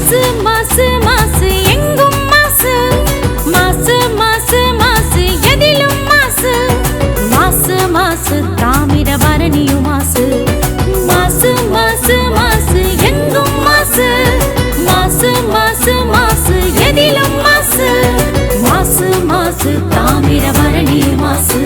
மாசு மாசு மாசு எங்கும் மாசு மாசு மாசு மாசு எதிலும் மாசு மாசு மாசு தாமிரபரணியும் மாசு மாசு மாசு மாசு எங்கும் மாசு மாசு மாசு மாசு எதிலும் மாசு மாசு மாசு தாமிரபரணியும் மாசு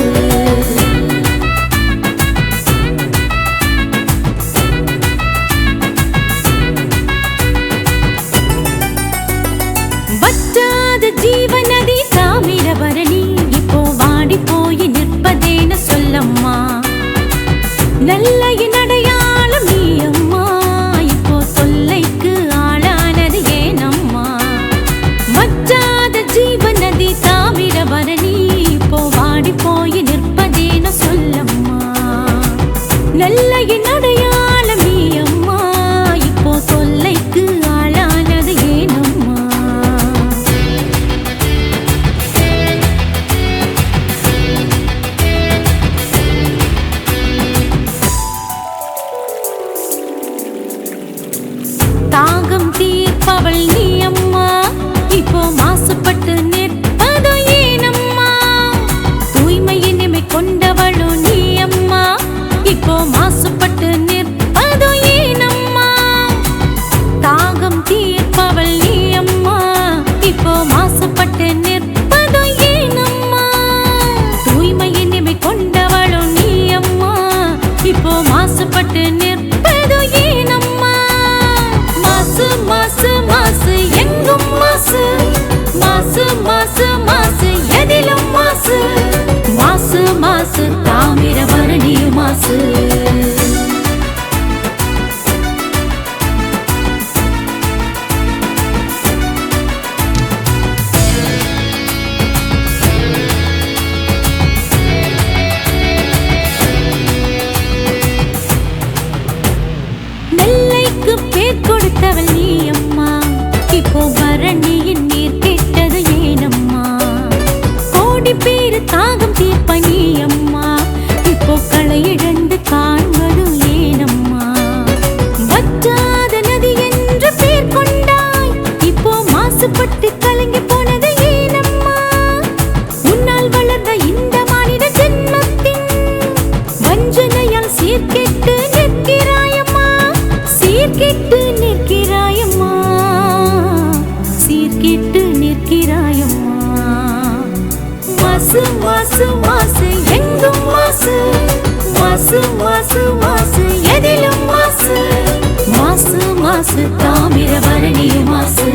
ஜீவநதி தாமிரபரணி இப்போ வாடி போய் நிற்பதேன சொல்லம்மா நல்ல அடையாளம் நீ அம்மா இப்போ தொல்லைக்கு ஆளானது ஏனம்மா வற்றாத ஜீவநதி தாமிரபரணி இப்போ வாடி போய் நிற்பதேன சொல்லம்மா நல்ல அடையாளம் நீ அம்மா இப்போ தொல்லைக்கு ஆளானது ஏனம்மா தாகம் தீர்ப்பவள் நீ அம்மா இப்போ மாசுபட்டு நிற்பதோ ஏனம்மா தூய்மையின் இமை கொண்டவளும் நீ அம்மா இப்போ மாசுபட்டு நிற்பதோ ஏனம்மா தாகம் தீர்ப்பவள் நீ அம்மா இப்போ மாசுபட்டு நிற்பதோ ஏனம்மா தூய்மையின் இமை கொண்டவளும் நீ அம்மா இப்போ மாசுபட்டு நிற்பதோ ஏனம்மா மாசு மாசு மாசு எங்கும் மாசு மாசு மாசு மாசு எதிலும் மாசு மாசு மாசு தாமிரபரணியும் மாசு நெல்லைக்கு பேர் கொடுத்தவள் நீ அம்மா இப்போ பரணியின் நீர் கேட்டது ஏனம்மா கோடி பேர் தாகம் தீர்ப்ப நீ அம்மா இப்போ களையிழந்து காண்பது ஏனம்மா வற்றாத நதி என்று பேர் கொண்டாய் இப்போ மாசுபட்டு கலங்கி போனது ஏனம்மா உன்னால் வளர்ந்த இந்த மாநில ஜென்மத்தின் வஞ்சனையால் சீர்கெட்டு நிற்கிறாயம்மா சீர்கெட்டு நிற்கிறாயம்மா சீர்கெட்டு நிற்கிறாயம்மா மாசு மாசு மாசு எங்கும் மாசு மாசு மாசு மாசு எதிலும் மாசு மாசு மாசு தாமிரபரணியும் மாசு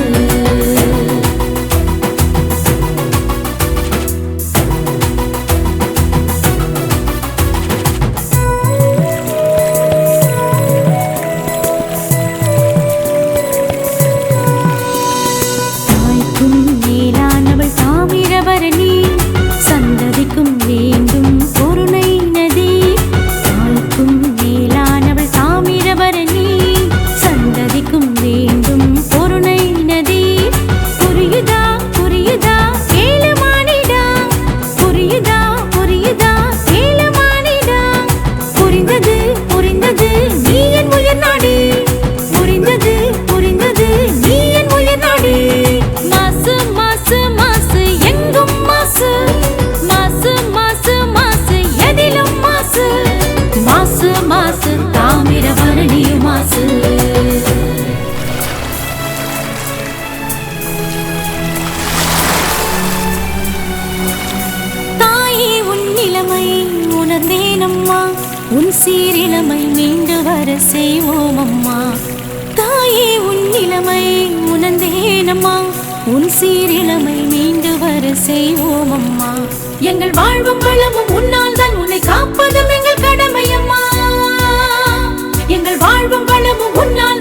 தாமிரபரணி சந்ததிக்கும் வேண்டும் பொருணை நதி தாய்க்கும் மேலானவள் தாமிரபரணி சந்ததிக்கும் வேண்டும் பொருணை நதி புரியுதா புரியுதா கேளு மானிடா புரியுதா புரியுதா கேளு மானிடா புரிந்தது புரிந்தது நீ என் உயிர் நாடி புரிந்தது புரிந்தது நீ என் உயிர் நாடி மாசு மாசு மாசு எங்கும் மாசு மாசு மாசு மாசு எதிலும் மாசு மாசு மாசு தாமிரபரணியும் மாசு தாயே உன் நிலைமை உணர்ந்தேனம்மா உன் சீரிழமை மீண்டு வர செய்வோம் அம்மா தாயே உன் நிலைமை உணர்ந்தேனம்மா உன் சீரிழமை மீண்டு வர செய்வோம் அம்மா எங்கள் வாழ்வும் வளமும் உன்னால் தான் உன்னை காப்பதும் எங்கள் கடமை அம்மா எங்கள் வாழ்வும் வளமும் உன்னால்